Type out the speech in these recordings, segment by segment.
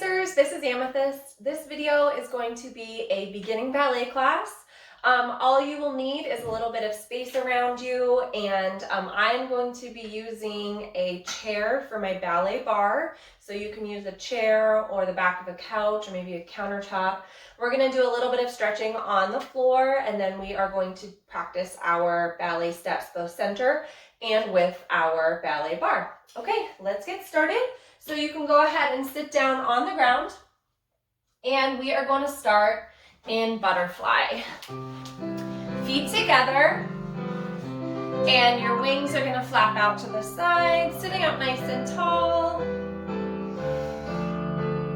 dancers, this is Amethyst. This video is going to be a beginning ballet class. All you will need is a little bit of space around you, and I'm going to be using a chair for my ballet bar. So you can use a chair or the back of a couch or maybe a countertop. We're going to do a little bit of stretching on the floor, and then we are going to practice our ballet steps, both center and with our ballet bar. Okay, let's get started. So you can go ahead and sit down on the ground, and we are going to start in butterfly. Feet together, and your wings are going to flap out to the side, sitting up nice and tall.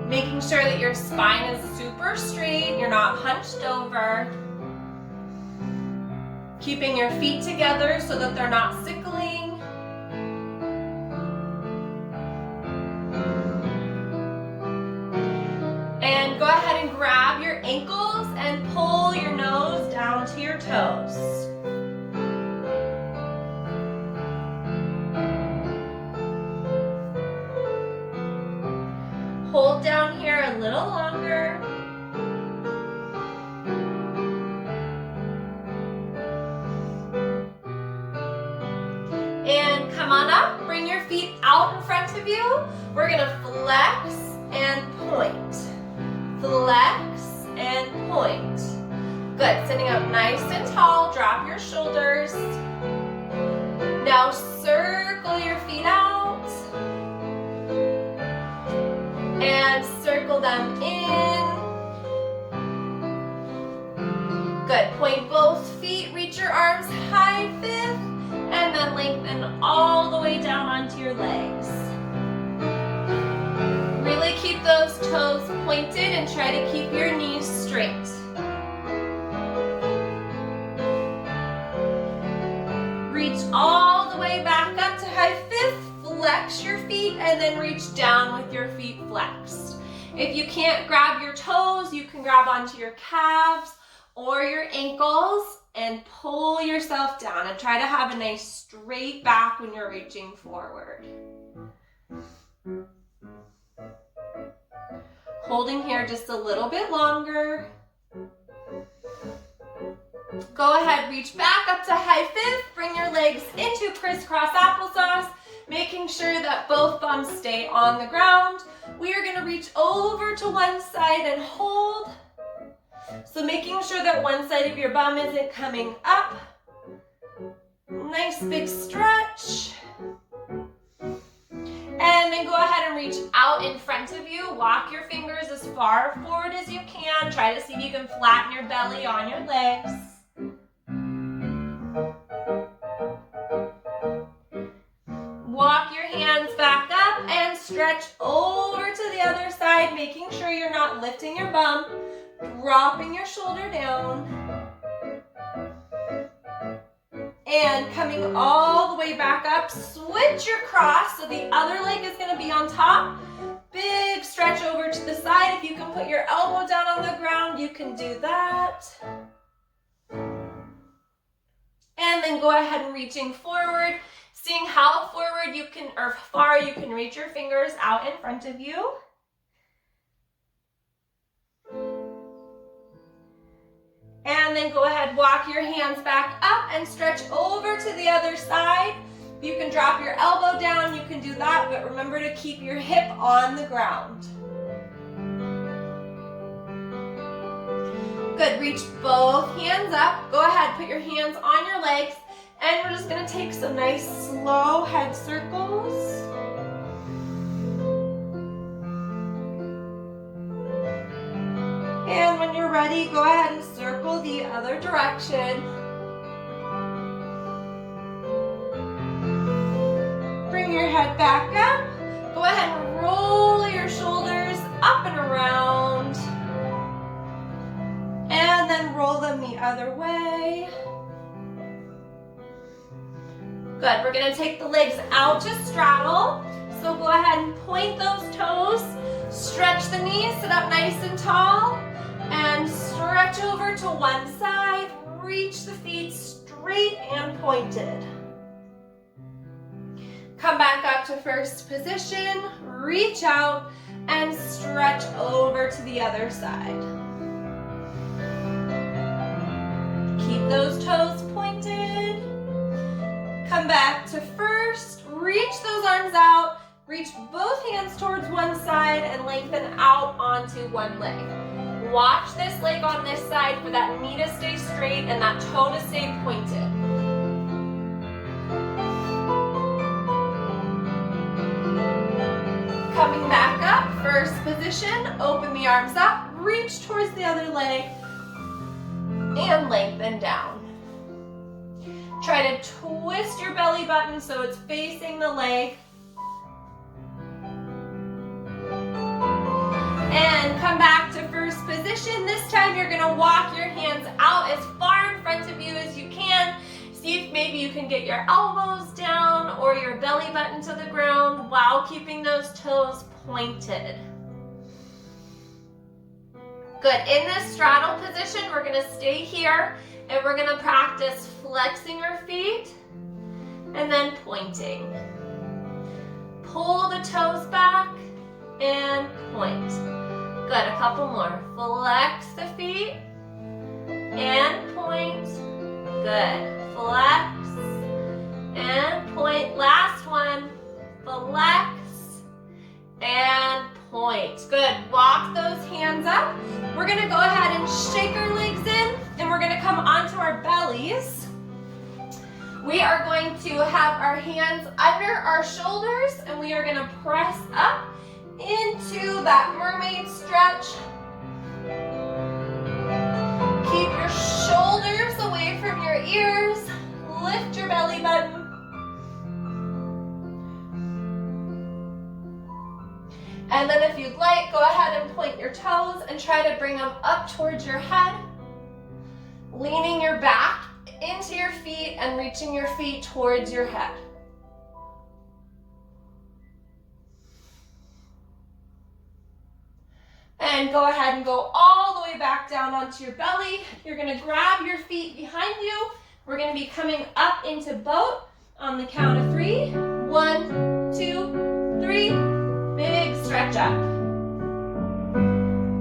Making sure that your spine is super straight, you're not hunched over. Keeping your feet together so that they're not sickling. And go ahead and grab your ankles and pull your nose down to your toes. Hold down here a little longer. And come on up, bring your feet out in front of you. We're gonna flex and point. Flex and point. Good, sitting up nice and tall, drop your shoulders. Now circle your feet out. And circle them in. Good, point both feet, reach your arms high, fifth, and then lengthen all the way down onto your legs. Really keep those toes pointed and try to keep your knees straight. Reach all the way back up to high fifth, flex your feet, and then reach down with your feet flexed. If you can't grab your toes, you can grab onto your calves or your ankles and pull yourself down and try to have a nice straight back when you're reaching forward. Holding here just a little bit longer. Go ahead, reach back up to high fifth, bring your legs into crisscross applesauce, making sure that both bums stay on the ground. We are going to reach over to one side and hold. So making sure that one side of your bum isn't coming up. Nice big stretch. And then go ahead and reach out in front of you. Walk your fingers as far forward as you can. Try to see if you can flatten your belly on your legs. Walk your hands back up and stretch over to the other side, making sure you're not lifting your bum, dropping your shoulder down. And coming all the way back up, switch your cross so the other leg is going to be on top. Big stretch over to the side. If you can put your elbow down on the ground, you can do that. And then go ahead and reaching forward, seeing how forward you can, or far you can reach your fingers out in front of you. And then go ahead, walk your hands back up and stretch over to the other side. You can drop your elbow down, you can do that, but remember to keep your hip on the ground. Good, reach both hands up. Go ahead, put your hands on your legs, and we're just gonna take some nice slow head circles. And when you're ready, go ahead and circle the other direction. Bring your head back up. Go ahead and roll your shoulders up and around. And then roll them the other way. Good, we're gonna take the legs out to straddle. So go ahead and point those toes. Stretch the knees, sit up nice and tall. And stretch over to one side, reach the feet straight and pointed. Come back up to first position, reach out, and stretch over to the other side. Keep those toes pointed. Come back to first, reach those arms out, reach both hands towards one side and lengthen out onto one leg. Watch this leg on this side for that knee to stay straight and that toe to stay pointed. Coming back up, first position, open the arms up, reach towards the other leg, and lengthen down. Try to twist your belly button so it's facing the leg. And come back to first position. This time you're gonna walk your hands out as far in front of you as you can. See if maybe you can get your elbows down or your belly button to the ground while keeping those toes pointed. Good, in this straddle position, we're gonna stay here and we're gonna practice flexing our feet and then pointing. Pull the toes back and point. Good, a couple more. Flex the feet and point. Good. Flex and point. Last one. Flex and point. Good. Walk those hands up. We're going to go ahead and shake our legs in and we're going to come onto our bellies. We are going to have our hands under our shoulders and we are going to press up into that mermaid stretch. Keep your shoulders away from your ears. Lift your belly button. And then if you'd like, go ahead and point your toes and try to bring them up towards your head. Leaning your back into your feet and reaching your feet towards your head. And go ahead and go all the way back down onto your belly. You're gonna grab your feet behind you. We're gonna be coming up into boat on the count of 3. 1, 2, 3. Big stretch up.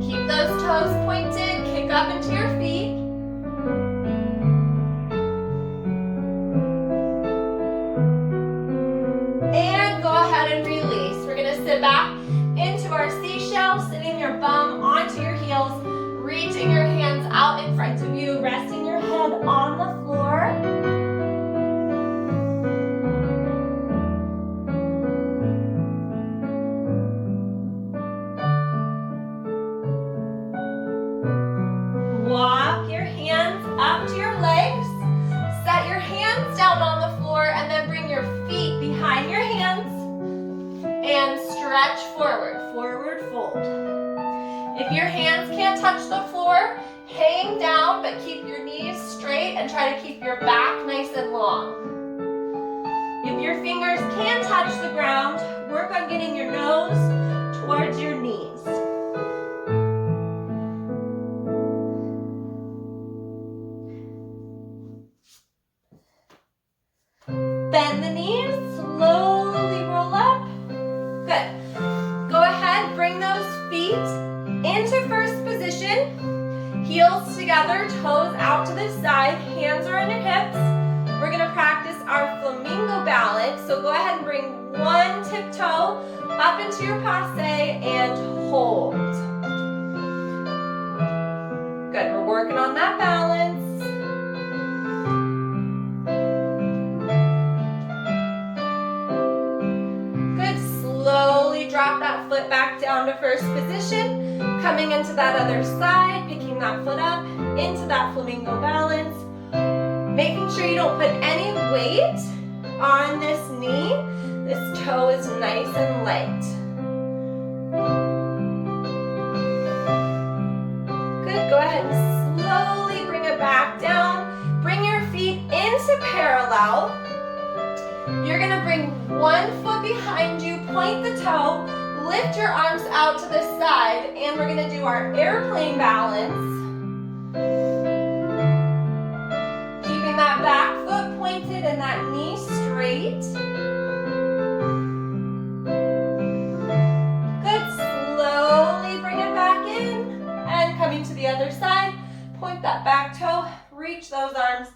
Keep those toes pointed. Kick up into your feet. And go ahead and release. We're gonna sit back into our seashell, sitting your bum onto your heels, reaching your hands out in front of you, resting your head on the floor. Walk your hands up to your legs, set your hands down on the floor, and then bring your feet behind your hands and stretch forward, forward fold. If your hands can't touch the floor, hang down, but keep your knees straight and try to keep your back nice and long. If your fingers can touch the ground, work on getting your nose towards your knees. Bend the knees, slowly roll up. Good. Go ahead, bring those feet into first position. Heels together, toes out to the side, hands are on your hips. We're gonna practice our flamingo balance. So go ahead and bring one tiptoe up into your passe and hold. Good, we're working on that balance. Slowly drop that foot back down to first position, coming into that other side, picking that foot up into that flamingo balance, making sure you don't put any weight on this knee. This toe is nice and light. Good, go ahead and slowly bring it back down. Bring your feet into parallel. You're gonna bring one foot behind you, point the toe, lift your arms out to the side, and we're gonna do our airplane balance. Keeping that back foot pointed and that knee straight. point that back toe, reach those arms,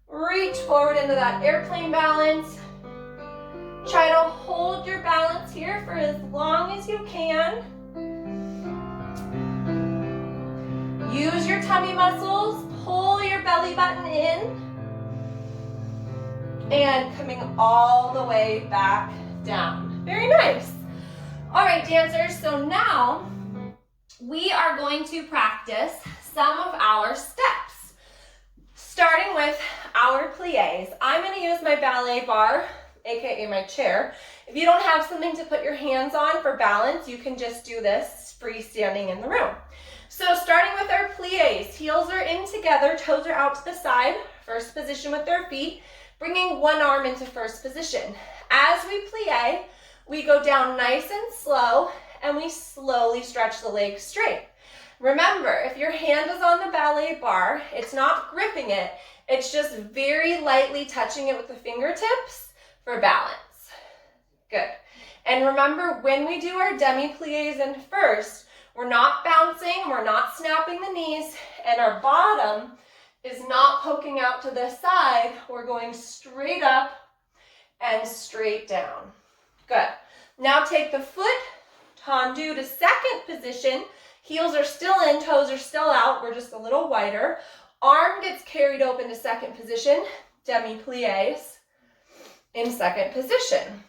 reach forward into that airplane balance. Try to hold your balance here for as long as you can. Use your tummy muscles, pull your belly button in, and coming all the way back down. Very nice. All right, dancers, so now we are going to practice some of our steps, starting with our plies. I'm going to use my ballet bar, aka my chair. If you don't have something to put your hands on for balance, you can just do this freestanding in the room. So starting with our plies, heels are in together, toes are out to the side, first position with their feet, bringing one arm into first position. As we plie, we go down nice and slow, and we slowly stretch the legs straight. Remember, if your hand is on the ballet bar, it's not gripping it, it's just very lightly touching it with the fingertips for balance. Good. And remember, when we do our demi-plies in first, we're not bouncing, we're not snapping the knees, and our bottom is not poking out to the side. We're going straight up and straight down. Good. Now take the foot, tendu to second position. Heels are still in, toes are still out. We're just a little wider. Arm gets carried open to second position, demi-plies in second position.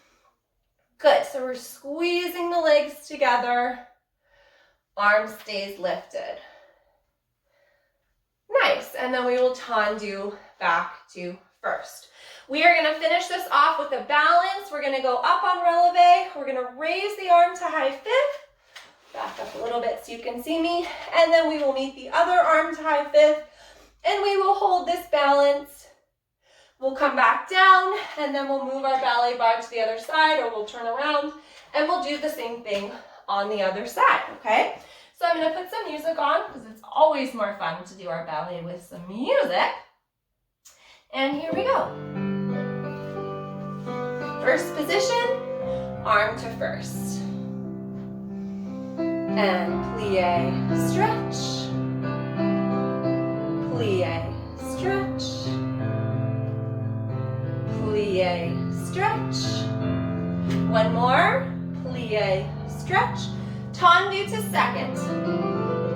Good, so we're squeezing the legs together. Arm stays lifted. Nice, and then we will tendu back to first. We are going to finish this off with a balance. We're going to go up on releve. We're going to raise the arm to high fifth. Back up a little bit so you can see me. And then we will meet the other arm to high fifth. And we will hold this balance. We'll come back down, and then we'll move our ballet bar to the other side, or we'll turn around, and we'll do the same thing on the other side, okay? So I'm going to put some music on, because it's always more fun to do our ballet with some music. And here we go. First position, arm to first. And plie, stretch. Plie, stretch. Plie, stretch. One more. Plie, stretch. Tendu to second.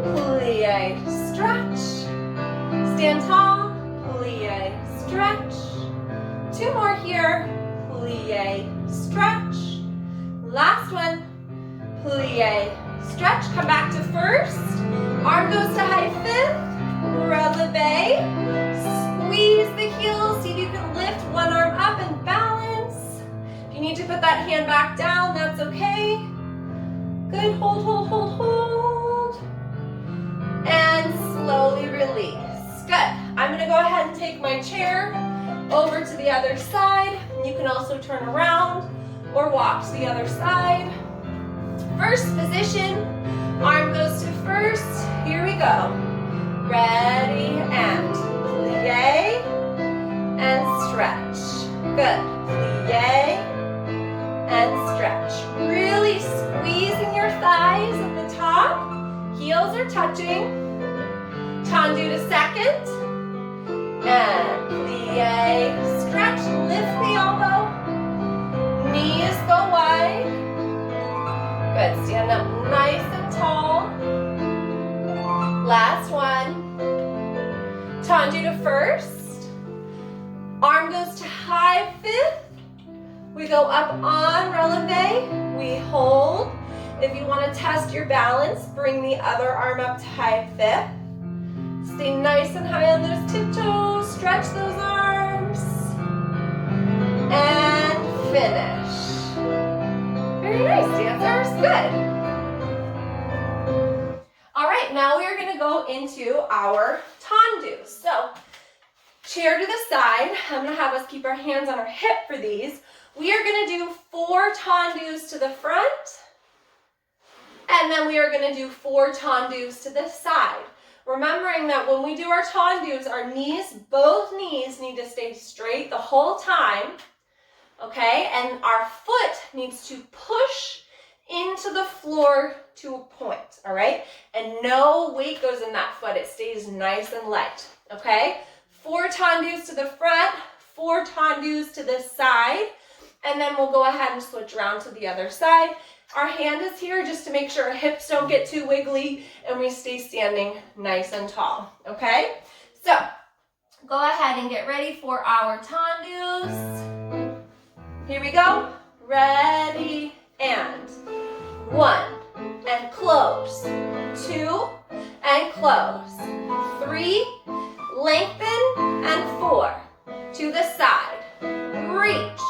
Plie, stretch. Stand tall. Plie, stretch. Two more here. Plie, stretch. Last one. Plie, stretch. Come back to first. Arm goes to high fifth. Releve. Squeeze the heels. See if you can lift one arm up and balance. If you need to put that hand back down, that's okay. Good. Hold, hold, hold, hold. And slowly release. Good. I'm going to go ahead and take my chair over to the other side. You can also turn around or walk to the other side. First position, arm goes to first. Here we go. Ready, and plie and stretch. Good. Plie and stretch. Really squeezing your thighs at the top. Heels are touching. Tendu to second. And plie, stretch, lift the elbow. Knees go wide. Good, stand up nice and tall. Last one. Tendu to first. Arm goes to high fifth. We go up on releve. We hold. If you want to test your balance, bring the other arm up to high fifth. Stay nice and high on those tiptoes. Stretch those arms. And finish. Very nice, dancers. Good. All right, now we are going to go into our tendus. So, chair to the side. I'm going to have us keep our hands on our hip for these. We are going to do 4 tendus to the front. And then we are going to do 4 tendus to the side. Remembering that when we do our tendus, our knees, both knees need to stay straight the whole time, okay? And our foot needs to push into the floor to a point, all right? And no weight goes in that foot. It stays nice and light, okay? 4 tendus to the front, 4 tendus to the side, and then we'll go ahead and switch around to the other side. Our hand is here just to make sure our hips don't get too wiggly and we stay standing nice and tall, okay? So, go ahead and get ready for our tendus. Here we go. Ready, and 1, and close. 2, and close. 3, lengthen, and 4. To the side. Reach,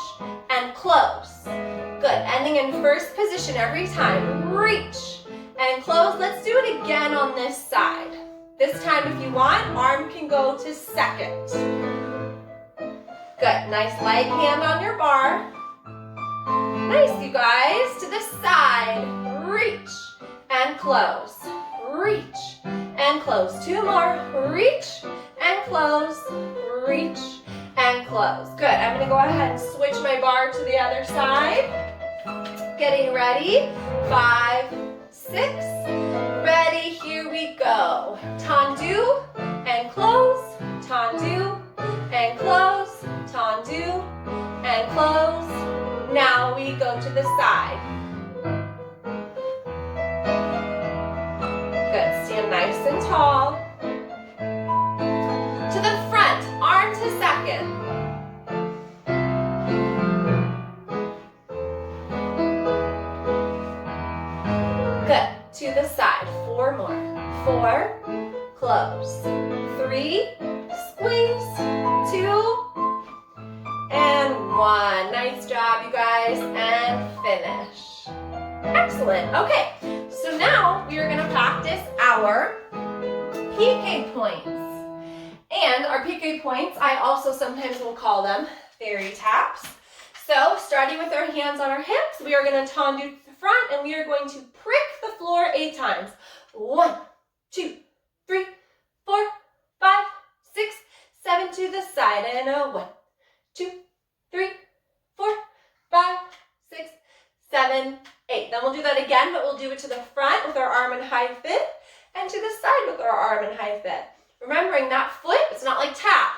and close. Good. Ending in first position every time. Reach, and close. Let's do it again on this side. This time, if you want, arm can go to second. Good. Nice light hand on your bar. Nice, you guys. To the side. Reach and close. Reach and close. 2 more. Reach and close. Reach and close. Good. I'm going to go ahead and switch my bar to the other side. Getting ready. 5, 6. Ready. Here we go. Tendu and close. Tendu and close. Tendu and close. Now we go to the side. Good, stand nice and tall. To the front, arm to second. Good, to the side, 4 more. 4, close. 3, squeeze. 2, and 1. Nice job, you guys, and finish. Excellent. Okay, so now we are going to practice our pique points. And our pique points, I also sometimes will call them fairy taps. So starting with our hands on our hips, we are going to tendu to the front, and we are going to prick the floor 8 times. 1, 2, 3, 4, 5, 6, 7 to the side, and a 1, 2, 3, 4, 5, 6, 7, 8. Then we'll do that again, but we'll do it to the front with our arm in high fit and to the side with our arm in high fit. Remembering that foot, it's not like tap,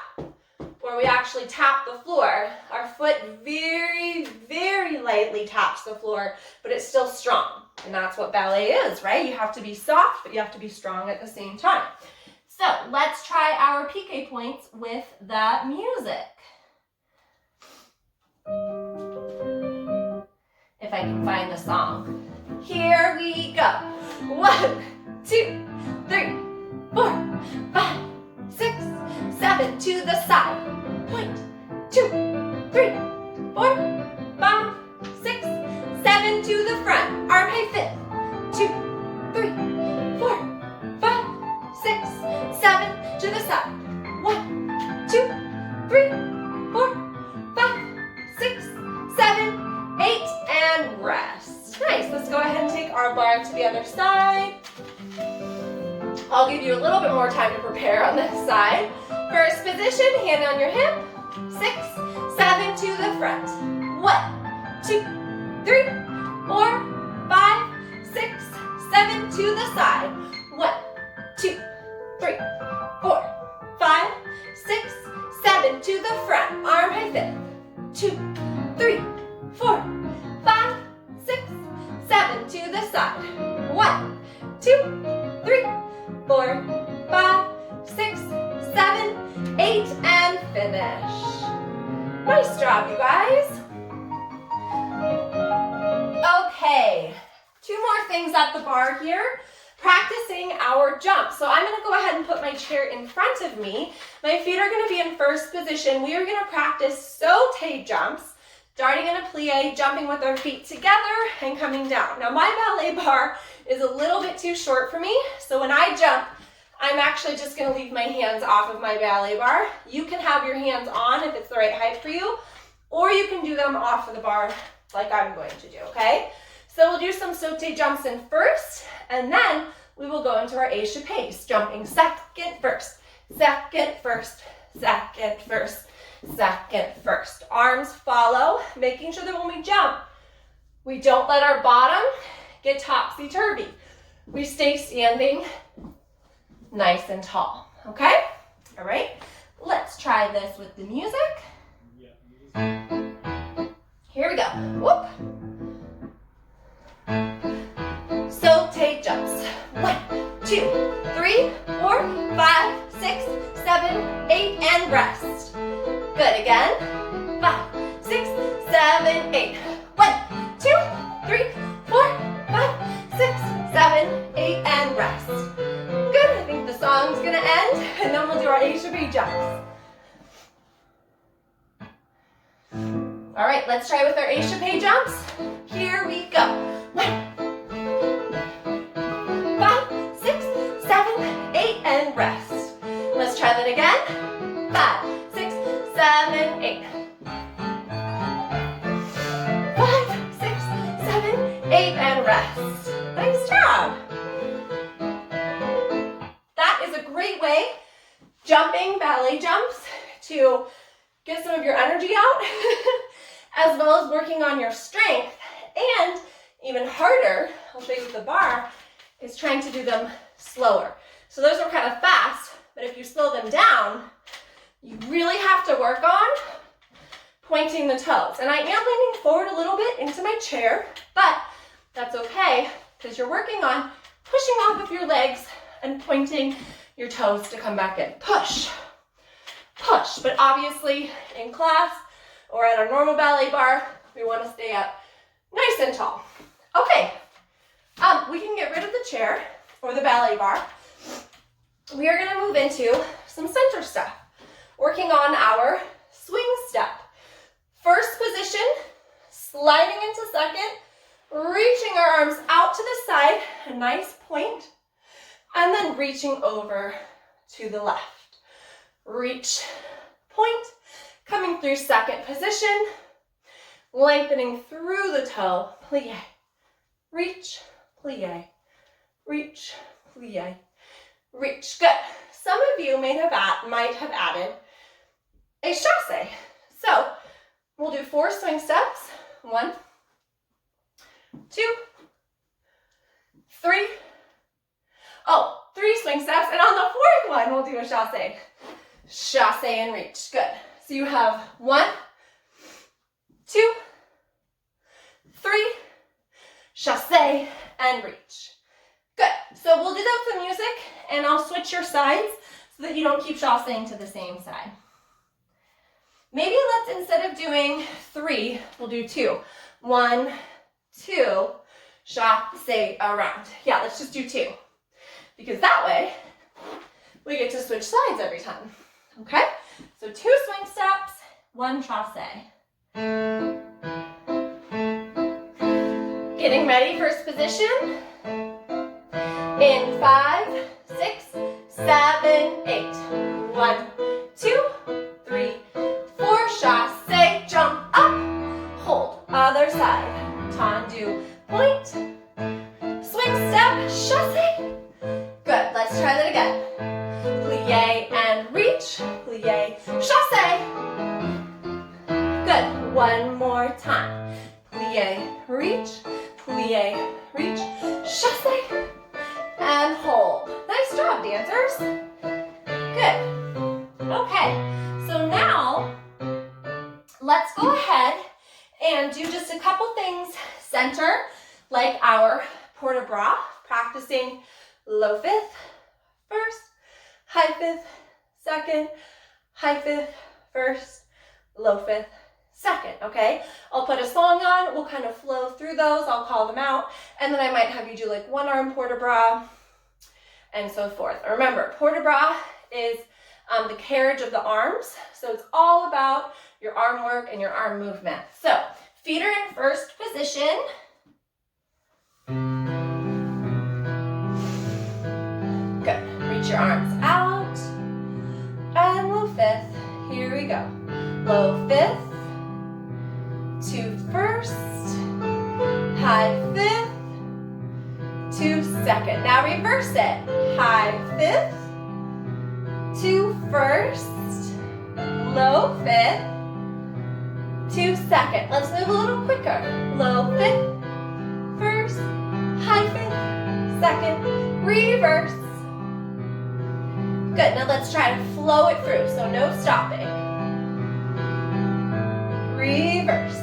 where we actually tap the floor. Our foot very, very lightly taps the floor, but it's still strong. And that's what ballet is, right? You have to be soft, but you have to be strong at the same time. So let's try our pique points with the music. If I can find the song. Here we go. 1, 2, 3, 4, 5, 6, 7 to the side. 1, 2, 3, 4, 5, 6, 7 to the front. Arm high fit. 2, 3, 4, 5, 6, 7 to the side. 1, 2, 3, 4, 5, 6, 7, 8, and rest. Nice. Let's go ahead and take our bar to the other side. I'll give you a little bit more time to prepare on this side. First position, hand on your hip. 6, 7 to the front. 1, 2, 3, 4, 5, 6, 7 to the side. 1, 2, 3, 4, 5, 6, 7 to the front. Arm high fit. 2, 3, 4, 5, 6, 7 to the side. 1, 2, 3, 4, 5, 6, 7, 8, and finish. Nice job, you guys. Okay, 2 more things at the bar here. Practicing our jump. So I'm going to go ahead and put my chair in front of me. My feet are going to be in first position. We are going to practice sauté jumps, starting in a plie, jumping with our feet together and coming down. Now my ballet bar is a little bit too short for me, so when I jump, I'm actually just going to leave my hands off of my ballet bar. You can have your hands on if it's the right height for you, or you can do them off of the bar like I'm going to do, okay? So we'll do some sauté jumps in first, and then we will go into our échappés, jumping second, first, second, first, second, first, second, first. Arms follow, making sure that when we jump, We don't let our bottom get topsy-turvy. We stay standing nice and tall, okay? All right, let's try this with the music. Here we go. Whoop. Saute jumps. 1, 2, 3, 4, 5, 6, 7, 8, and rest. Good, again. 5, 6, 7, 8. 1, 2, 3, 4, 5, 6, 7, 8, and rest. Good, I think the song's gonna end, and then we'll do our A to B jumps. All right, let's try with our échappé jumps. Here we go. 1, 5, 6, 7, 8, and rest. Let's try that again. 5, 6, 7, 8. 5, 6, 7, 8, and rest. Nice job. That is a great way, jumping ballet jumps, to get some of your energy out, as well as working on your strength. And even harder, I'll show you with the bar, is trying to do them slower. So those are kind of fast, but if you slow them down, you really have to work on pointing the toes. And I am leaning forward a little bit into my chair, but that's okay, because you're working on pushing off of your legs and pointing your toes to come back in. Push, push. But obviously in class or at our normal ballet bar, we want to stay up nice and tall. Okay, we can get rid of the chair or the ballet bar. We are going to move into some center step, working on our swing step. First position, sliding into second, reaching our arms out to the side, a nice point, and then reaching over to the left. Reach, point, coming through second position, lengthening through the toe, plie, reach, plie, reach, plie, reach. Good. Some of you might have added a chassé. So we'll do 4 swing steps. 1, 2, 3. Oh, 3 swing steps. And on the 4th one, we'll do a chassé. Chassé and reach. Good. So you have 1, 2, 3, chassé and reach. Good. So we'll do that with the music, and I'll switch your sides so that you don't keep chasséing to the same side. Maybe let's, instead of doing 3, we'll do 2. 1, 2, chassé around. Yeah, let's just do 2. Because that way, we get to switch sides every time. Okay? So 2 swing steps, 1 chassé. Getting ready, first position. In 5, 6, 7, 8. 1, 2, 3, 4, chassé, jump up, hold, other side. Tendu, point, swing step, chassé. Good, let's try that again. Plie and reach, plie, chassé. Good, one more time. Plie, reach, chassé, and hold. Nice job, dancers. Good. Okay, so now let's go ahead and do just a couple things center, like our port de bras, practicing low fifth, first, high fifth, second, high fifth, first, low fifth, second, okay? I'll put a song on, we'll kind of flow through those, I'll call them out, and then I might have you do like one arm port de bras, and so forth. Remember, port de bras is the carriage of the arms, so it's all about your arm work and your arm movement. So, feet are in first position. Good. Reach your arms out. And low fifth. Here we go. Low fifth to first. High fifth to second. Now reverse it. High fifth to first. Low fifth to second. Let's move a little quicker. Low fifth first, high fifth, second, reverse. Good, now let's try to flow it through, so no stopping. Reverse.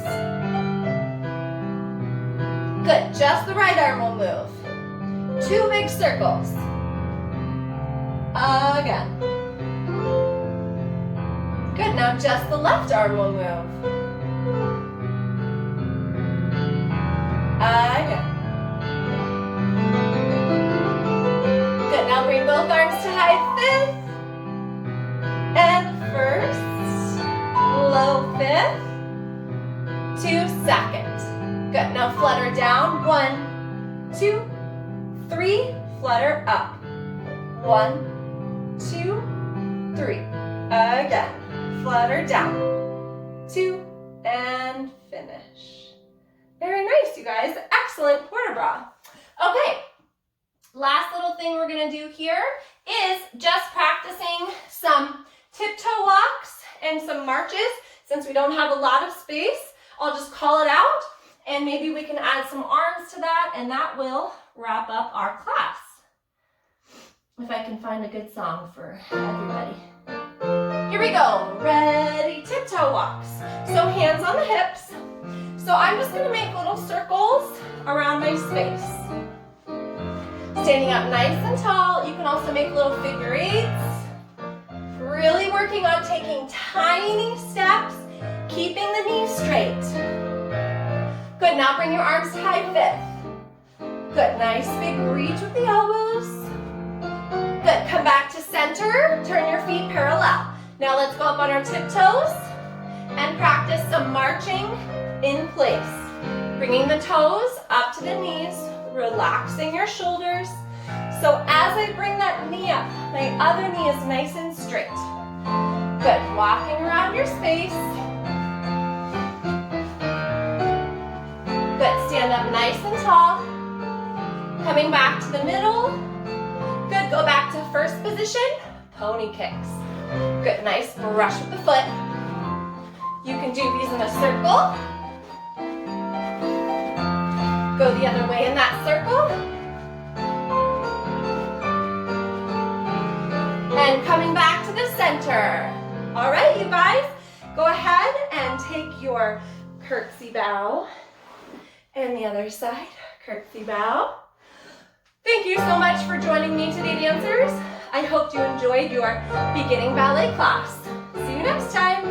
Good, just the right arm will move. 2 big circles. Again. Good, now just the left arm will move. Again. Good, now bring both arms to high fifth. And first, low fifth, to second. Good, now flutter down. 1, 2, 3, flutter up. 1, 2, 3. Again, flutter down. 2, and finish. Very nice, you guys. Excellent port de bras. Okay, last little thing we're gonna do here is just practicing some tiptoe walks and some marches. Since we don't have a lot of space, I'll just call it out and maybe we can add some arms to that and that will wrap up our class. If I can find a good song for everybody. Here we go. Ready, tiptoe walks. So hands on the hips. So I'm just gonna make little circles around my space. Standing up nice and tall. You can also make little figure eights. Really working on taking tiny steps, keeping the knees straight. Good, now bring your arms to high fifth. Good, nice big reach with the elbows. Good, come back to center, turn your feet parallel. Now let's go up on our tiptoes and practice some marching in place. Bringing the toes up to the knees, relaxing your shoulders. So as I bring that knee up, my other knee is nice and straight. Good, walking around your space. Good, stand up nice and tall. Coming back to the middle. Good, go back to first position, pony kicks. Good, nice brush with the foot. You can do these in a circle. Go the other way in that circle. And coming back to the center. All right, you guys, go ahead and take your curtsy bow. And the other side, curtsy bow. Thank you so much for joining me today, dancers. I hope you enjoyed your beginning ballet class. See you next time.